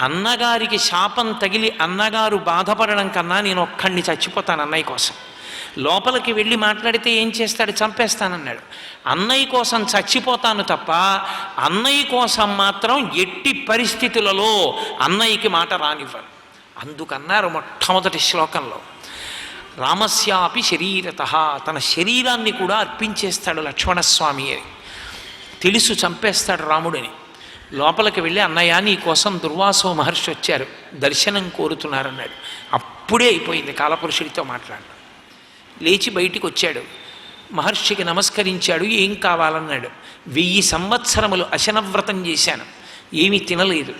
అన్నగారికి శాపం తగిలి అన్నగారు బాధపడడం కన్నా నేను ఒక్కడిని చచ్చిపోతాను అన్నయ్య కోసం. లోపలికి వెళ్ళి మాట్లాడితే ఏం చేస్తాడు? చంపేస్తానన్నాడు. అన్నయ్య కోసం చచ్చిపోతాను తప్ప అన్నయ్య కోసం మాత్రం ఎట్టి పరిస్థితులలో అన్నయ్యకి మాట రానివ్వను. అందుకన్నారు మొట్టమొదటి శ్లోకంలో, రామస్యాపి శరీరత, తన శరీరాన్ని కూడా అర్పించేస్తాడు లక్ష్మణస్వామి అని తెలుసు, చంపేస్తాడు రాముడిని. లోపలికి వెళ్ళి అన్నయ్య నీ కోసం దుర్వాసో మహర్షి వచ్చారు, దర్శనం కోరుతున్నారన్నాడు. అప్పుడే అయిపోయింది కాలపురుషుడితో మాట్లాడడం. లేచి బయటికి వచ్చాడు, మహర్షికి నమస్కరించాడు. ఏం కావాలన్నాడు. 1000 సంవత్సరములు అశనవ్రతం చేశాను, ఏమీ తినలేదు.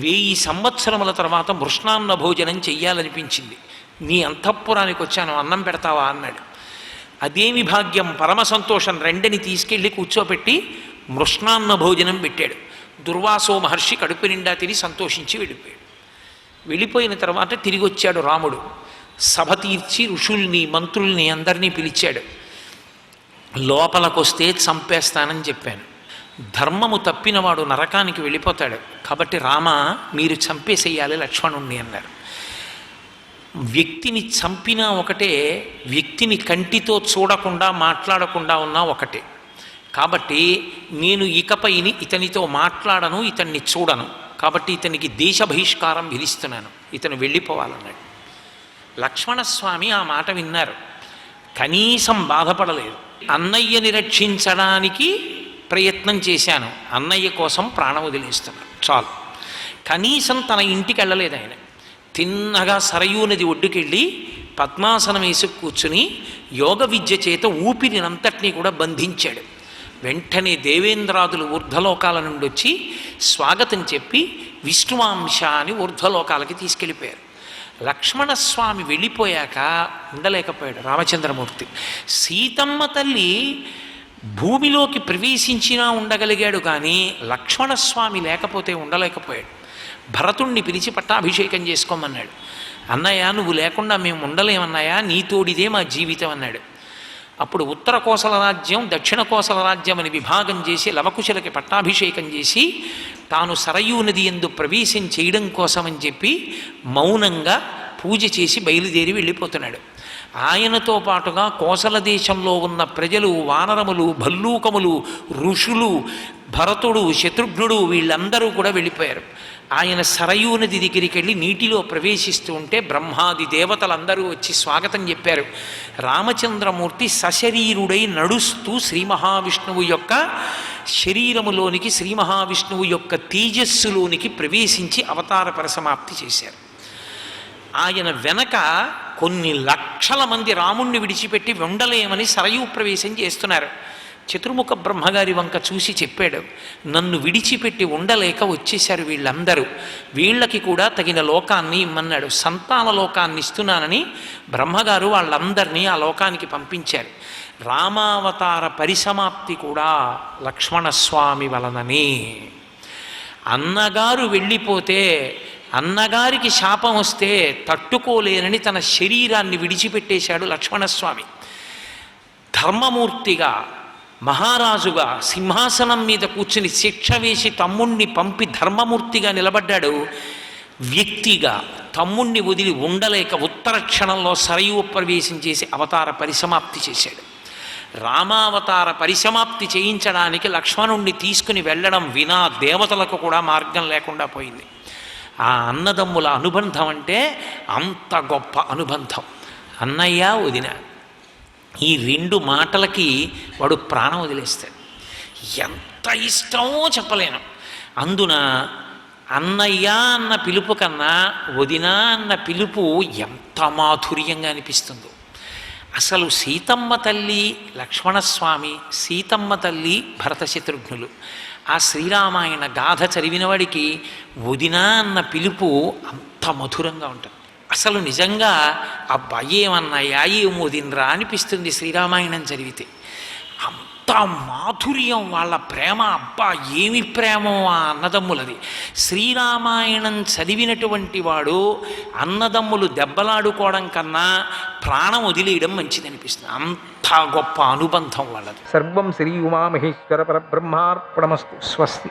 1000 సంవత్సరముల తర్వాత మృష్ణాన్న భోజనం చెయ్యాలనిపించింది, నీ అంతఃపురానికి వచ్చాను, అన్నం పెడతావా అన్నాడు. అదేమి భాగ్యం, పరమ సంతోషం, రెండని తీసుకెళ్ళి కూర్చోపెట్టి మృష్ణాన్న భోజనం పెట్టాడు. దుర్వాసో మహర్షి కడుపు నిండా తిని సంతోషించి వెళ్ళిపోయాడు. వెళ్ళిపోయిన తర్వాత తిరిగి వచ్చాడు రాముడు. సభ తీర్చి ఋషుల్ని మంత్రుల్ని అందరినీ పిలిచాడు. లోపలకొస్తే చంపేస్తానని చెప్పాను, ధర్మము తప్పినవాడు నరకానికి వెళ్ళిపోతాడు, కాబట్టి రామ మీరు చంపేసేయాలి లక్ష్మణుణ్ణి అన్నారు. వ్యక్తిని చంపినా ఒకటే, వ్యక్తిని కంటితో చూడకుండా మాట్లాడకుండా ఉన్నా ఒకటే. కాబట్టి నేను ఇకపైని ఇతనితో మాట్లాడను, ఇతన్ని చూడను, కాబట్టి ఇతనికి దేశ బహిష్కారం విధిస్తున్నాను, ఇతను వెళ్ళిపోవాలన్నాడు. లక్ష్మణస్వామి ఆ మాట విన్నారు, కనీసం బాధపడలేదు. అన్నయ్యని రక్షించడానికి ప్రయత్నం చేశాను, అన్నయ్య కోసం ప్రాణం వదిలేస్తున్నాను చాలు. కనీసం తన ఇంటికి వెళ్ళలేదు ఆయన. తిన్నగా సరయూ నది ఒడ్డుకెళ్ళి పద్మాసనం వేసి కూర్చుని యోగ విద్య చేత ఊపిరినంతటినీ కూడా బంధించాడు. వెంటనే దేవేంద్రాదులు ఊర్ధ్వలోకాల నుండి వచ్చి స్వాగతం చెప్పి విష్ణువాంశ అని ఊర్ధ్వలోకాలకి తీసుకెళ్ళిపోయారు. లక్ష్మణస్వామి వెళ్ళిపోయాక ఉండలేకపోయాడు రామచంద్రమూర్తి. సీతమ్మ తల్లి భూమిలోకి ప్రవేశించినా ఉండగలిగాడు, కానీ లక్ష్మణస్వామి లేకపోతే ఉండలేకపోయాడు. భరతుణ్ణి పిలిచి పట్టాభిషేకం చేసుకోమన్నాడు. అన్నయ్య నువ్వు లేకుండా మేము ఉండలేమన్నాయా, నీతోడిదే మా జీవితం అన్నాడు. అప్పుడు ఉత్తర కోసల రాజ్యం, దక్షిణ కోసల రాజ్యం అని విభాగం చేసి లవకుశలకి పట్టాభిషేకం చేసి తాను సరయూ నది యందు ప్రవేశం చేయడం కోసమని చెప్పి మౌనంగా పూజ చేసి బయలుదేరి వెళ్ళిపోతున్నాడు. ఆయనతో పాటుగా కోసల దేశంలో ఉన్న ప్రజలు, వానరములు, భల్లూకములు, ఋషులు, భరతుడు, శత్రుఘ్నుడు వీళ్ళందరూ కూడా వెళ్ళిపోయారు. ఆయన సరయూ నది దగ్గరికి వెళ్ళి నీటిలో ప్రవేశిస్తూ ఉంటే బ్రహ్మాది దేవతలందరూ వచ్చి స్వాగతం చెప్పారు. రామచంద్రమూర్తి సశరీరుడై నడుస్తూ శ్రీ మహావిష్ణువు యొక్క శరీరములోనికి, శ్రీ మహావిష్ణువు యొక్క తేజస్సులోనికి ప్రవేశించి అవతార పరిసమాప్తి చేశారు. ఆయన వెనక కొన్ని లక్షల మంది రాముణ్ణి విడిచిపెట్టి ఉండలేమని సరయూ ప్రవేశం చేస్తున్నారు. చతుర్ముఖ బ్రహ్మగారి వంక చూసి చెప్పాడు, నన్ను విడిచిపెట్టి ఉండలేక వచ్చేశారు వీళ్ళందరూ, వీళ్ళకి కూడా తగిన లోకాన్ని ఇమ్మన్నాడు. సంతాన లోకాన్ని ఇస్తున్నానని బ్రహ్మగారు వాళ్ళందరినీ ఆ లోకానికి పంపించారు. రామావతార పరిసమాప్తి కూడా లక్ష్మణస్వామి వలననే. అన్నగారు వెళ్ళిపోతే, అన్నగారికి శాపం వస్తే తట్టుకోలేనని తన శరీరాన్ని విడిచిపెట్టేశాడు లక్ష్మణస్వామి. ధర్మమూర్తిగా, మహారాజుగా సింహాసనం మీద కూర్చుని శిక్ష వేసి తమ్ముణ్ణి పంపి ధర్మమూర్తిగా నిలబడ్డాడు. వ్యక్తిగా తమ్ముణ్ణి వదిలి ఉండలేక ఉత్తర క్షణంలో సరయూ ప్రవేశం చేసి అవతార పరిసమాప్తి చేశాడు. రామావతార పరిసమాప్తి చేయించడానికి లక్ష్మణుణ్ణి తీసుకుని వెళ్ళడం వినా దేవతలకు కూడా మార్గం లేకుండా పోయింది. ఆ అన్నదమ్ముల అనుబంధం అంటే అంత గొప్ప అనుబంధం. అన్నయ్య, వదిన, ఈ 2 మాటలకి వాడు ప్రాణం వదిలేస్తాడు. ఎంత ఇష్టమో చెప్పలేను. అందున అన్నయ్య అన్న పిలుపు కన్నా వదిన అన్న పిలుపు ఎంత మాధుర్యంగా అనిపిస్తుందో. అసలు సీతమ్మ తల్లి లక్ష్మణస్వామి, సీతమ్మ తల్లి భరత శత్రుఘ్నులు, ఆ శ్రీరామాయణ గాథ చదివిన వాడికి వదిన అన్న పిలుపు అంత మధురంగా ఉంటుంది. అసలు నిజంగా అబ్బాయి ఏమన్నాయా, ఏం వదినరా అనిపిస్తుంది శ్రీరామాయణం చదివితే. అంత మాధుర్యం వాళ్ళ ప్రేమ, అబ్బా ఏమి ప్రేమో ఆ అన్నదమ్ములది. శ్రీరామాయణం చదివినటువంటి వాడు అన్నదమ్ములు దెబ్బలాడుకోవడం కన్నా ప్రాణం వదిలేయడం మంచిది అనిపిస్తుంది. అంత గొప్ప అనుబంధం వాళ్ళది. సర్వం శ్రీ ఉమామహేశ్వర పరబ్రహ్మార్పణమస్తు. స్వస్తి.